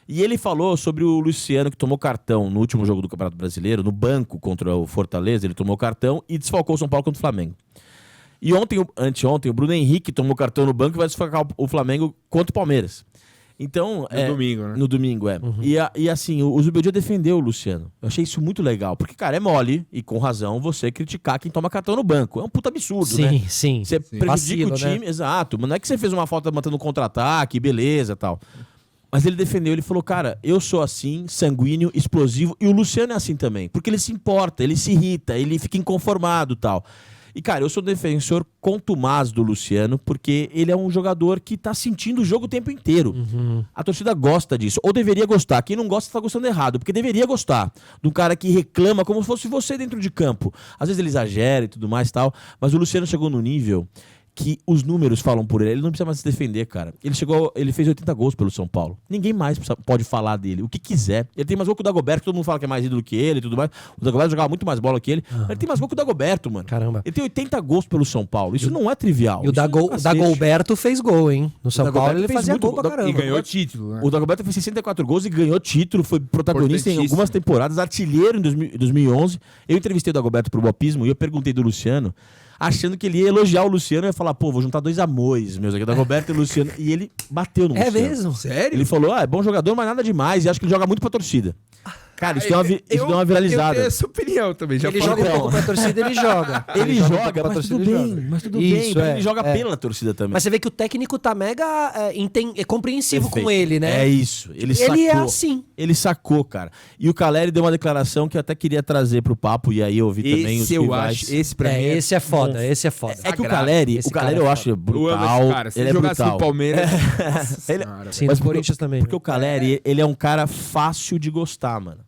E ele falou sobre o Luciano, que tomou cartão no último jogo do Campeonato Brasileiro, no banco contra o Fortaleza, ele tomou cartão e desfalcou o São Paulo contra o Flamengo. E anteontem, o Bruno Henrique tomou cartão no banco e vai desfalcar o Flamengo contra o Palmeiras. Então, No domingo, né? No domingo, é. Uhum. E assim, o Zubeldia defendeu o Luciano. Eu achei isso muito legal. Porque, cara, é mole, e com razão, você criticar quem toma cartão no banco. É um puta absurdo, né? Sim. Você prejudica Vacilo, o time, né? exato. Mas não é que você fez uma falta matando um contra-ataque, beleza e tal. Mas ele defendeu, ele falou, cara, eu sou assim, sanguíneo, explosivo, e o Luciano é assim também. Porque ele se importa, ele se irrita, ele fica inconformado e tal. E, cara, eu sou defensor contumaz do Luciano, porque ele é um jogador que tá sentindo o jogo o tempo inteiro. A torcida gosta disso, ou deveria gostar. Quem não gosta tá gostando errado, porque deveria gostar de um cara que reclama como se fosse você dentro de campo. Às vezes ele exagera e tudo mais e tal, mas o Luciano chegou no nível que os números falam por ele. Ele não precisa mais se defender, cara. Ele fez 80 gols pelo São Paulo. Ninguém mais pode falar dele, o que quiser. Ele tem mais gol que o Dagoberto, que todo mundo fala que é mais ídolo que ele e tudo mais. O Dagoberto jogava muito mais bola que ele. Mas ele tem mais gol que o Dagoberto, mano. Caramba. Ele tem 80 gols pelo São Paulo. Isso não é trivial. E o Isso é do cacete. Dagoberto fez gol, hein? No São Paulo Dagoberto ele fez fazia muito gol pra gol. caramba. E ganhou título, né? O Dagoberto fez 64 gols e ganhou título, foi protagonista em algumas temporadas, artilheiro em 2011. Eu entrevistei o Dagoberto pro Bopismo e eu perguntei do Luciano, achando que ele ia elogiar o Luciano e ia falar, pô, vou juntar dois amores meus aqui, o Dagoberto e o Luciano. E ele bateu no É Luciano. mesmo? Sério? Ele falou, é bom jogador, mas nada demais. E acho que ele joga muito pra torcida. Cara, isso deu uma viralizada. Eu tenho essa opinião também. Já Ele falei. joga um pouco pra torcida, ele joga. Ele um pouco joga, pra mas torcida, tudo ele bem. joga. Mas tudo Isso, bem. é, Ele joga é. pela torcida também. Mas você vê que o técnico tá mega compreensivo Perfeito. com ele, né? É isso. Ele sacou. é assim. Ele sacou, cara. E o Caleri deu uma declaração que eu até queria trazer pro papo, e aí eu ouvi também os Esse eu rivais. acho. Esse pra mim Esse é foda, esse é foda. É que o sagrado. Caleri, Esse o Caleri cara é eu acho Eu amo brutal. esse cara. Se Ele é jogasse brutal. no Palmeiras... Nossa Ele- senhora, Sim, Mas do Corinthians também. Porque o Caleri, ele é um cara fácil de gostar, mano.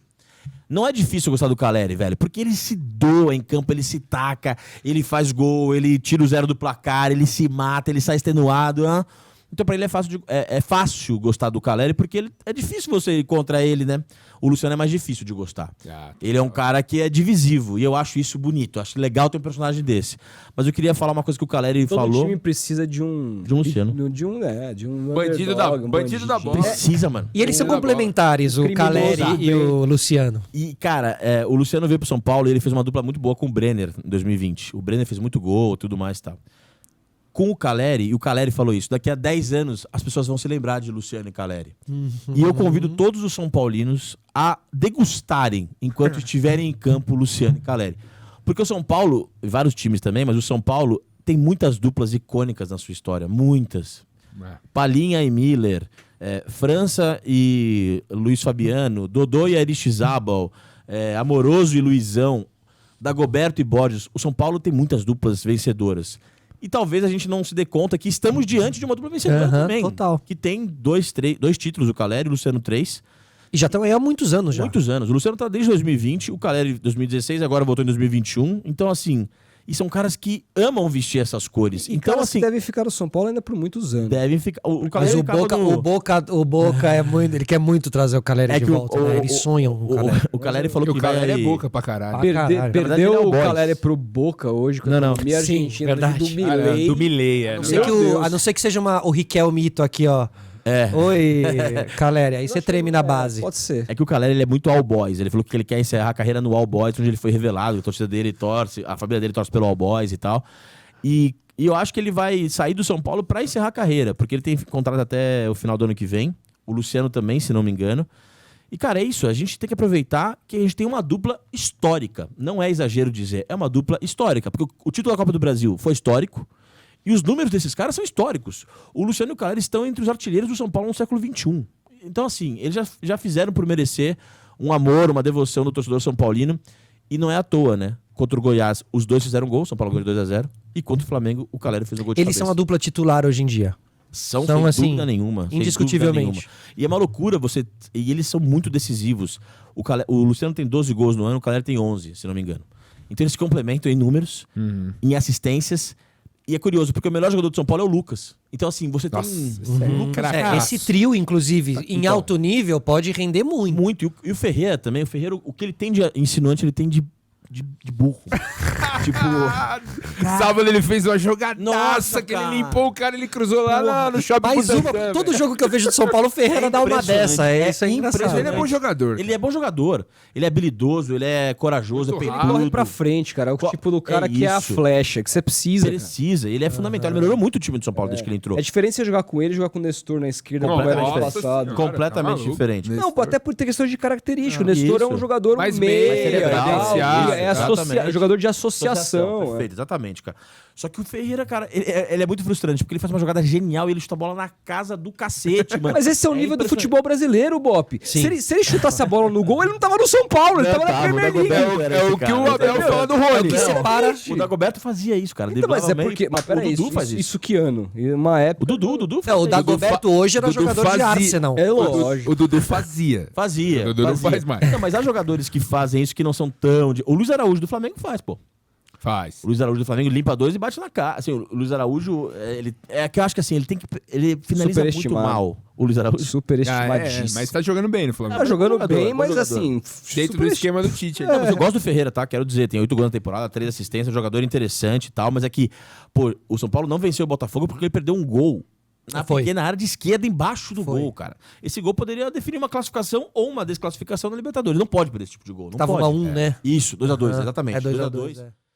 Não é difícil gostar do Caleri, velho, porque ele se doa em campo, ele se taca, ele faz gol, ele tira o zero do placar, ele se mata, ele sai extenuado. Né? Então pra ele é fácil gostar do Caleri, porque é difícil você ir contra ele, né? O Luciano é mais difícil de gostar. Ele é um cara que é divisivo, e eu acho isso bonito. Acho legal ter um personagem desse. Mas eu queria falar uma coisa que o Caleri Todo falou. time precisa de um... De um Luciano. De um Bandido underdog, bandido da bola. Precisa, mano. E eles são Ele é complementares, o Criminoso Caleri também. e o Luciano. E, cara, o Luciano veio pro São Paulo e ele fez uma dupla muito boa com o Brenner em 2020. O Brenner fez muito gol e tudo mais e tal. Com o Caleri, e o Caleri falou isso, daqui a 10 anos as pessoas vão se lembrar de Luciano e Caleri. E eu convido todos os São Paulinos a degustarem, enquanto estiverem em campo, Luciano e Caleri. Porque o São Paulo, e vários times também, mas o São Paulo tem muitas duplas icônicas na sua história. Muitas. Palinha e Miller, França e Luiz Fabiano, Dodô e Aristizábal, Amoroso e Luizão, Dagoberto e Borges. O São Paulo tem muitas duplas vencedoras. E talvez a gente não se dê conta que estamos diante de uma dupla vencedora também. Total. Que tem dois títulos, o Caleri e o Luciano 3. E já estão aí há muitos anos já. Muitos anos. O Luciano tá desde 2020, o Caleri 2016, agora voltou em 2021. Então, assim, e são caras que amam vestir essas cores. Então, Então, assim, deve ficar no São Paulo ainda por muitos anos. devem ficar... O Mas Caleri acaba no- o Boca é muito. Ele quer muito trazer o Caleri É de que volta, né? Eles sonham com o Caleri. o Caleri falou O que Caleri vai... é boca pra caralho. Ah, caralho. Na verdade, Perdeu ele é o o Boys. Caleri pro Boca hoje com a Não, não. economia Sim, argentina verdade. do Milei. Do Milei, A é. não ser a não ser que seja o Riquel Mito aqui, ó. Oi, Caleri. Aí você treme na base. Pode ser. É que o Caleri ele é muito All Boys. Ele falou que ele quer encerrar a carreira no All Boys, onde ele foi revelado. A torcida dele torce, a família dele torce pelo All Boys e tal. E eu acho que ele vai sair do São Paulo pra encerrar a carreira, porque ele tem contrato até o final do ano que vem. O Luciano também, se não me engano. E, cara, é isso. A gente tem que aproveitar que a gente tem uma dupla histórica. Não é exagero dizer, é uma dupla histórica. Porque o título da Copa do Brasil foi histórico. E os números desses caras são históricos. O Luciano e o Caleri estão entre os artilheiros do São Paulo no século XXI. Então, assim, eles já fizeram por merecer um amor, uma devoção do torcedor são paulino. E não é à toa, né? Contra o Goiás, os dois fizeram gol. São Paulo ganhou de 2-0. E contra o Flamengo, o Caleri fez um gol de Eles cabeça. são a dupla titular hoje em dia. São São, sem assim, dúvida nenhuma. sem indiscutivelmente. dúvida nenhuma. E é uma loucura você... E eles são muito decisivos. O Luciano tem 12 gols no ano, o Caleri tem 11, se não me engano. Então eles se complementam em números, em assistências. E é curioso, porque o melhor jogador do São Paulo é o Lucas. Então, assim, você tem o Lucas... Esse trio, inclusive, em Então. alto nível, pode render muito. Muito. E o Ferreira também. O Ferreira, o que ele tem de insinuante, ele tem de de burro. Tipo, Sábado ele fez uma jogadaça Nossa, que cara. ele limpou o cara, ele cruzou lá no shopping. Mais uma, Butantã, todo velho. jogo que eu vejo de São Paulo, o Ferreira dá uma impressionante. dessa. Isso é É engraçado. Mas ele é né? bom jogador. ele é bom jogador. Ele é habilidoso, ele é corajoso, Muito é rápido. peitudo. Corre pra frente, cara. É o tipo do cara É que é a isso. flecha, que você precisa. cara. Precisa, ele é fundamental. Ele melhorou muito o time de São Paulo desde que ele entrou. É diferente você jogar com ele e jogar com o Nestor na esquerda, como era no Completamente passado. Senhora, Completamente tá maluco. diferente. Não, pô, até por ter questão de característica. O Nestor é um isso. jogador Mais meia, meia, credenciado, é exatamente. jogador de associação. Perfeito, exatamente, cara. Só que o Ferreira, cara, ele é muito frustrante, porque ele faz uma jogada genial e ele chuta a bola na casa do cacete, mano. Mas esse é o nível do impressionante. futebol brasileiro, Bop. Sim. Se ele chutasse a bola no gol, ele não tava no São Paulo, ele Não, tava na tava, Premier o League. Dagoberto era esse o que cara, o Abel entendeu? fala do Rony. que separa. O Dagoberto fazia isso, cara. Então, mas é driblava porque. meio, Mas peraí, o Dudu faz isso. isso que ano? Em uma época. O Dudu Não, faz o isso. Dagoberto hoje era Dudu jogador de fazia- Arsenal. É lógico. O Dudu fazia. Fazia. O Dudu não fazia. faz mais. Não, mas há jogadores que fazem isso que não são tão... O Luiz Araújo do Flamengo faz, pô. Faz. O Luiz Araújo do Flamengo limpa dois e bate na cara. Assim, o Luiz Araújo, ele é que eu acho que assim, ele finaliza muito Superestimado. mal. O Luiz Araújo. Super Ah, estimadíssimo. mas tá jogando bem no Flamengo. Tá jogando jogador, bem, bom mas jogador. assim. Dentro do esquema do Tite. Não, mas eu gosto do Ferreira, tá? Quero dizer, tem 8 gols na temporada, 3 assistências, jogador interessante e tal, mas é que, pô, o São Paulo não venceu o Botafogo porque ele perdeu um gol na Foi. pequena área de esquerda embaixo do Foi. gol, cara. Esse gol poderia definir uma classificação ou uma desclassificação na Libertadores. Não pode perder esse tipo de gol. Não Tava pode. 1-1, né? Isso, 2x2, Aham. exatamente. É 2x2. 2x2. É.